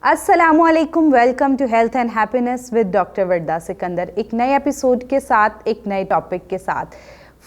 अस्सलामुअलैकुम, welcome to health and happiness with doctor Warda Sikandar. एक नए एपिसोड के साथ, एक नए टॉपिक के साथ।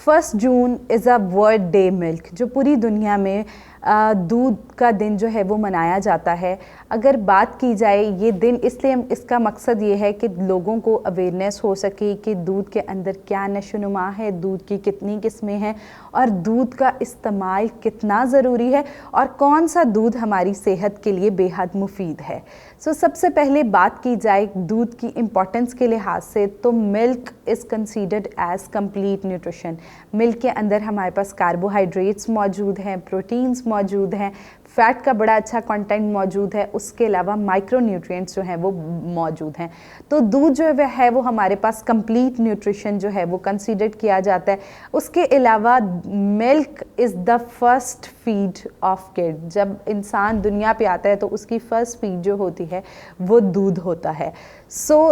1 June is a world day milk, जो पूरी दुनिया में दूध का दिन जो है वो मनाया जाता है। अगर बात की जाए ये दिन, इसलिए इसका मकसद ये है कि लोगों को अवेयरनेस हो सके कि दूध के अंदर क्या नशोनुमा है, दूध की कितनी किस्में हैं और दूध का इस्तेमाल कितना ज़रूरी है और कौन सा दूध हमारी सेहत के लिए बेहद मुफीद है। सबसे पहले बात की जाए दूध की इम्पोर्टेंस के लिहाज से, तो milk is considered as complete nutrition. Milk के अंदर हमारे पास कार्बोहाइड्रेट्स मौजूद हैं, प्रोटीन्स मौजूद हैं, फैट का बड़ा अच्छा कंटेंट मौजूद है, उसके अलावा माइक्रो न्यूट्रिएंट्स जो हैं वो मौजूद हैं। तो दूध जो है वो हमारे पास कंप्लीट न्यूट्रिशन जो है वो कंसीडर किया जाता है। उसके अलावा milk is the first feed of kid. जब इंसान दुनिया पे आता है तो उसकी फर्स्ट फीड जो होती है वो दूध होता है।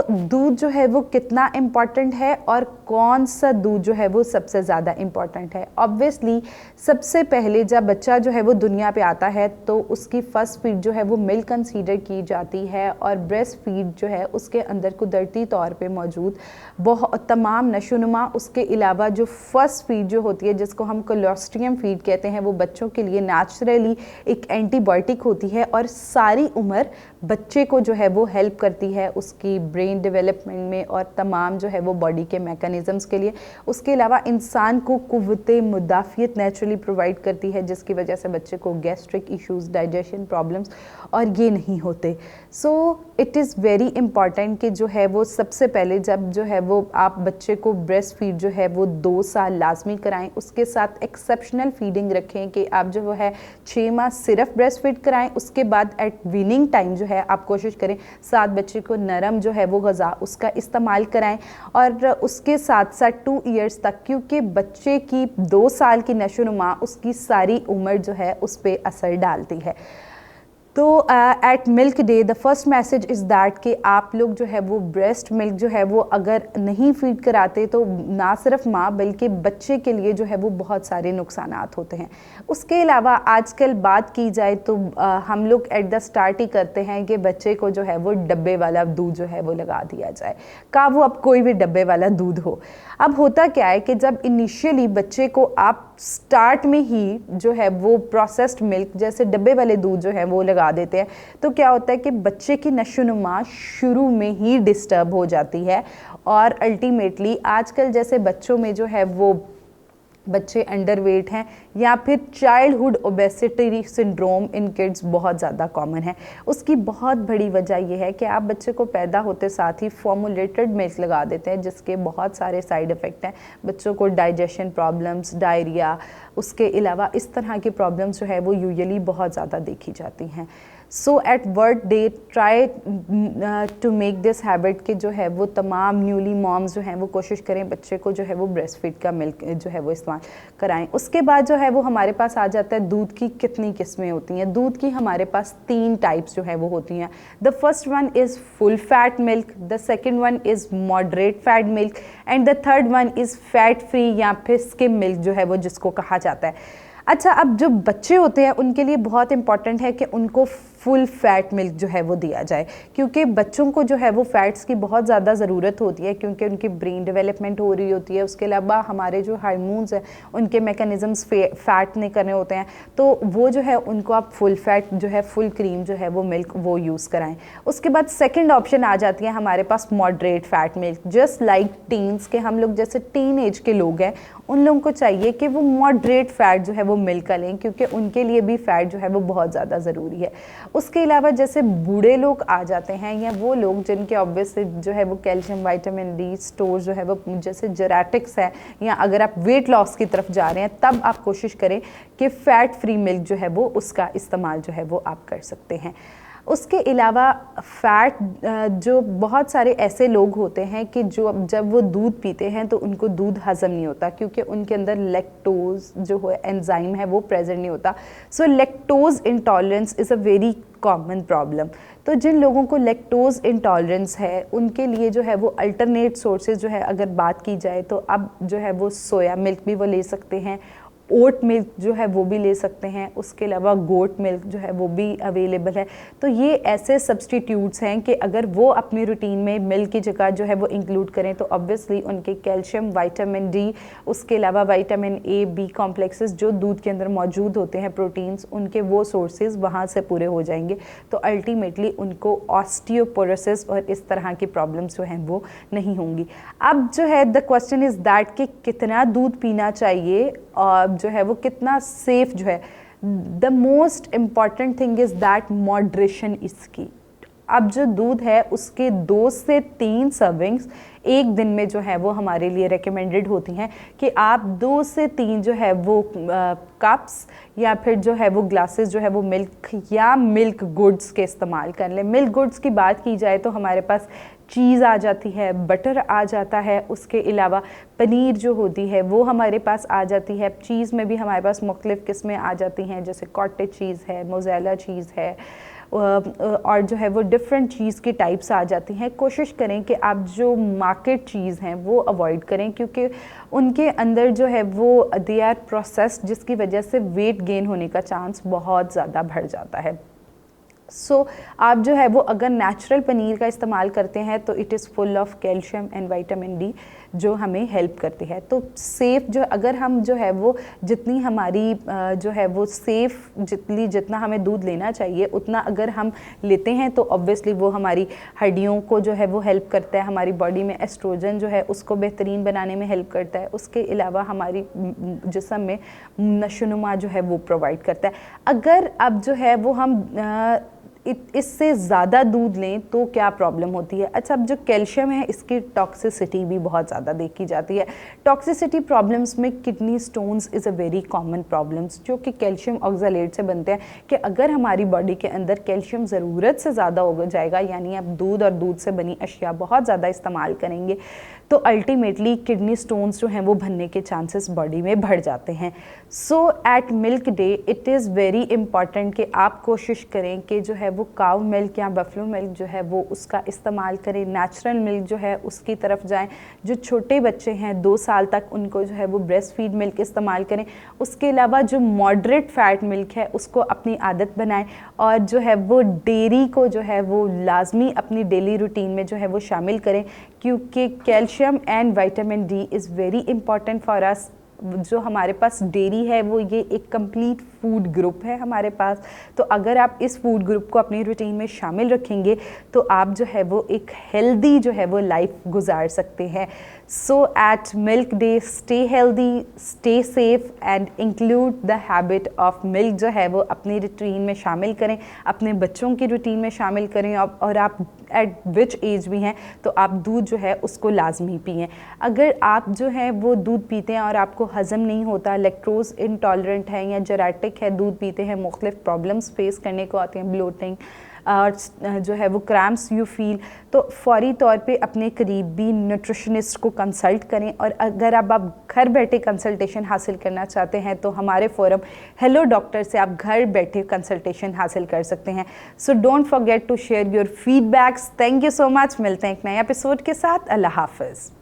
दूध जो है वो कितना इम्पॉर्टेंट है और कौन सा दूध जो है वो सबसे ज़्यादा इम्पॉर्टेंट है। ऑब्वियसली सबसे पहले जब बच्चा जो है वो दुनिया पे आता है तो उसकी फर्स्ट फीड जो है वो मिल्क कंसीडर की जाती है और ब्रेस्ट फीड जो है उसके अंदर कुदरती तौर पे मौजूद बहुत तमाम नशोनुमा, उसके अलावा जो फर्स्ट फीड जो होती है जिसको हम कोलोस्ट्रियम फीड कहते हैं, वो बच्चों के लिए नेचुरली एक एंटीबायोटिक होती है और सारी उम्र बच्चे को जो है वो हेल्प करती है उसकी ब्रेन डेवलपमेंट में और तमाम जो है वो बॉडी के मैकेनिज़म्स के लिए। उसके अलावा इंसान को कुव्वते मुदाफ़ियत नेचुरली प्रोवाइड करती है, जिसकी वजह से बच्चे को गैस्ट्रिक इश्यूज़, डाइजेशन प्रॉब्लम्स और ये नहीं होते। इट इज़ वेरी इम्पॉर्टेंट कि जो है वो सबसे पहले जब जो है वो आप बच्चे को ब्रेस्ट फीड जो है वो 2 साल लाजमी कराएं। उसके साथ एक्सेप्शनल फीडिंग रखें कि आप जो है 6 माह सिर्फ ब्रेस्ट फीड कराएं। उसके बाद एट वीनिंग टाइम जो है आप कोशिश करें साथ बच्चे को नरम जो है वो ग़ज़ा उसका इस्तेमाल कराएं और उसके साथ साथ 2 ईयर्स तक, क्योंकि बच्चे की 2 साल की नशोनुमा उसकी सारी उम्र जो है उस पर असर डालती है। तो at milk day the first message is that कि आप लोग जो है वो ब्रेस्ट मिल्क जो है वो अगर नहीं फीड कराते तो ना सिर्फ माँ बल्कि बच्चे के लिए जो है वो बहुत सारे नुकसानात होते हैं। उसके अलावा आजकल बात की जाए तो हम लोग एट द स्टार्ट ही करते हैं कि बच्चे को जो है वो डब्बे वाला दूध जो है वो लगा दिया जाए, का वो अब कोई भी डब्बे वाला दूध हो। अब होता क्या है कि जब इनिशियली बच्चे को आप स्टार्ट में ही जो है वो प्रोसेस्ड मिल्क जैसे डब्बे वाले दूध जो है वो लगा देते हैं, तो क्या होता है कि बच्चे की नशोनुमा शुरू में ही डिस्टर्ब हो जाती है और अल्टीमेटली आजकल जैसे बच्चों में जो है वो बच्चे अंडरवेट हैं या फिर चाइल्डहुड ओबेसिटी सिंड्रोम इन किड्स बहुत ज़्यादा कॉमन है। उसकी बहुत बड़ी वजह यह है कि आप बच्चे को पैदा होते साथ ही फॉर्मुलेटेड मिल्क लगा देते हैं जिसके बहुत सारे साइड इफ़ेक्ट हैं। बच्चों को डाइजेशन प्रॉब्लम्स, डायरिया, उसके अलावा इस तरह की प्रॉब्लम्स जो है वो यूजुअली बहुत ज़्यादा देखी जाती हैं। At world day try to make this habit कि जो है वो तमाम न्यूली मॉम्स जो हैं वो कोशिश करें बच्चे को जो है वो ब्रेस्ट फीड का मिल्क जो है वो इस्तेमाल कराएं। उसके बाद जो है वो हमारे पास आ जाता है दूध की कितनी किस्में होती हैं। दूध की हमारे पास 3 टाइप्स जो है वो होती हैं। The first one is full fat milk, the second one is moderate fat milk and the third one is fat free या फिर स्किम मिल्क जो है वो जिसको कहा जाता है। अच्छा, अब जो बच्चे होते हैं उनके लिए बहुत इंपॉर्टेंट है कि उनको फुल फैट मिल्क जो है वो दिया जाए, क्योंकि बच्चों को जो है वो फैट्स की बहुत ज़्यादा ज़रूरत होती है क्योंकि उनकी ब्रेन डेवलपमेंट हो रही होती है। उसके अलावा हमारे जो हार्मोन्स हैं उनके मैकेनिज़म्स फैट ने करने होते हैं, तो वो जो है उनको आप फुल फैट जो है फुल क्रीम जो है वो मिल्क वो यूज़ कराएं। उसके बाद सेकेंड ऑप्शन आ जाती है हमारे पास moderate fat milk. Just like teens के, हम लोग जैसे टीन एज के लोग हैं उन लोगों को चाहिए कि वो मॉडरेट फैट जो है वो मिल्क का लें क्योंकि उनके लिए भी फैट जो है वो बहुत ज़्यादा ज़रूरी है। उसके अलावा जैसे बूढ़े लोग आ जाते हैं या वो लोग जिनके ऑब्वियसली जो है वो कैल्शियम, विटामिन डी स्टोर जो है वो जैसे जेरेटिक्स है, या अगर आप वेट लॉस की तरफ जा रहे हैं तब आप कोशिश करें कि फ़ैट फ्री मिल्क जो है वो उसका इस्तेमाल जो है वो आप कर सकते हैं। उसके अलावा फ़ैट जो बहुत सारे ऐसे लोग होते हैं कि जो जब वो दूध पीते हैं तो उनको दूध हज़म नहीं होता क्योंकि उनके अंदर लैक्टोज जो है एंजाइम है वो प्रेजेंट नहीं होता। Lactose intolerance is a very common problem. तो जिन लोगों को लैक्टोज इंटॉलरेंस है उनके लिए जो है वो अल्टरनेट सोर्सेज जो है अगर बात की जाए तो अब जो है वो सोया मिल्क भी वो ले सकते हैं ओट मिल्क जो है वो भी ले सकते हैं, उसके अलावा गोट मिल्क जो है वो भी अवेलेबल है। तो ये ऐसे सब्सटीट्यूट्स हैं कि अगर वो अपनी रूटीन में मिल्क की जगह जो है वो इंक्लूड करें तो ऑब्वियसली उनके कैल्शियम, विटामिन डी, उसके अलावा विटामिन ए, बी कॉम्प्लेक्सेस जो दूध के अंदर मौजूद होते हैं, प्रोटीन्स, उनके वो सोर्सेज वहाँ से पूरे हो जाएंगे। तो अल्टीमेटली उनको ऑस्टियोपोरोसिस और इस तरह की प्रॉब्लम्स जो हैं वो नहीं होंगी। अब जो है द क्वेश्चन इज़ दैट कि कितना दूध पीना चाहिए और जो है वो कितना सेफ जो है। The most important thing is that moderation इसकी। अब जो दूध है उसके 2 से 3 सर्विंग्स एक दिन में जो है वो हमारे लिए रिकमेंडेड होती हैं कि आप 2 से 3 जो है वो कप्स या फिर जो है वो ग्लासेस जो है वो मिल्क या मिल्क गुड्स के इस्तेमाल कर लें। मिल्क गुड्स की बात की जाए तो हमारे पास चीज़ आ जाती है, बटर आ जाता है, उसके अलावा पनीर जो होती है वो हमारे पास आ जाती है। चीज़ में भी हमारे पास मुख्तलिफ़ किस्में आ जाती हैं, जैसे कॉटेज चीज़ है, मोज़ेरेला चीज़ है, और जो है वो डिफरेंट चीज़ की टाइप्स आ जाती हैं। कोशिश करें कि आप जो मार्केट चीज़ हैं वो अवॉइड करें, क्योंकि उनके अंदर जो है वो दे आर प्रोसेस्ड, जिसकी वजह से वेट गेन होने का चांस बहुत ज़्यादा बढ़ जाता है। सो आप जो है वो अगर नेचुरल पनीर का इस्तेमाल करते हैं तो it is full of calcium and vitamin D जो हमें हेल्प करती है। तो सेफ़ जो अगर हम जो है वो जितनी हमारी जो है वो सेफ़ जितना हमें दूध लेना चाहिए उतना अगर हम लेते हैं तो ऑब्वियसली वो हमारी हड्डियों को जो है वो हेल्प करता है, हमारी बॉडी में एस्ट्रोजन जो है उसको बेहतरीन बनाने में हेल्प करता है, उसके अलावा हमारी जिस्म में नशोनुमा जो है वो प्रोवाइड करता है। अगर अब जो है वो हम इससे ज़्यादा दूध लें तो क्या प्रॉब्लम होती है। अच्छा, अब जो कैल्शियम है इसकी टॉक्सिसिटी भी बहुत ज़्यादा देखी जाती है। टॉक्सिसिटी प्रॉब्लम्स में kidney stones is a very common problems जो कि कैल्शियम ऑक्सलेट से बनते हैं कि अगर हमारी बॉडी के अंदर कैल्शियम ज़रूरत से ज़्यादा हो जाएगा, यानी आप दूध और दूध से बनी अशिया बहुत ज़्यादा इस्तेमाल करेंगे तो अल्टीमेटली किडनी स्टोन्स जो हैं वो बनने के चांसेस बॉडी में बढ़ जाते हैं। So at milk day it is very important कि आप कोशिश करें कि जो है वो काऊ मिल्क या बफलो मिल्क जो है वो उसका इस्तेमाल करें, नेचुरल मिल्क जो है उसकी तरफ जाएं। जो छोटे बच्चे हैं 2 साल तक उनको जो है वो ब्रेस्ट फीड मिल्क इस्तेमाल करें। उसके अलावा जो मॉडरेट फ़ैट मिल्क है उसको अपनी आदत बनाएं और जो है वो डेयरी को जो है वो लाजमी अपनी डेली रूटीन में जो है वो शामिल करें, क्योंकि calcium and vitamin D is very important for us. जो हमारे पास डेयरी है वो ये एक कंप्लीट फूड ग्रुप है हमारे पास, तो अगर आप इस फूड ग्रुप को अपनी रूटीन में शामिल रखेंगे तो आप जो है वो एक हेल्दी जो है वो लाइफ गुजार सकते हैं। So at milk day stay healthy, stay safe and include the habit of milk जो है वो अपनी रूटीन में शामिल करें, अपने बच्चों की रूटीन में शामिल करें और आप एट विच एज भी हैं तो आप दूध जो है उसको लाजमी पिएँ। अगर आप जो है वो दूध पीते हैं और आपको हज़म नहीं होता, लैक्टोज इंटॉलरेंट है या जेरेटिक है, दूध पीते हैं, मुख्तलिफ प्रॉब्लम्स फेस करने को आते हैं, ब्लोटिंग और जो है वो क्रैम्प्स यू फील, तो फौरी तौर पे अपने करीबी न्यूट्रिशनिस्ट को कंसल्ट करें। और अगर आप घर बैठे कंसल्टेशन हासिल करना चाहते हैं तो हमारे फोरम हेलो डॉक्टर से आप घर बैठे कंसल्टेशन हासिल कर सकते हैं। So don't forget to share your feedbacks. Thank you so much. मिलते हैं एक नए एपिसोड के साथ। अल्लाह हाफ़िज़।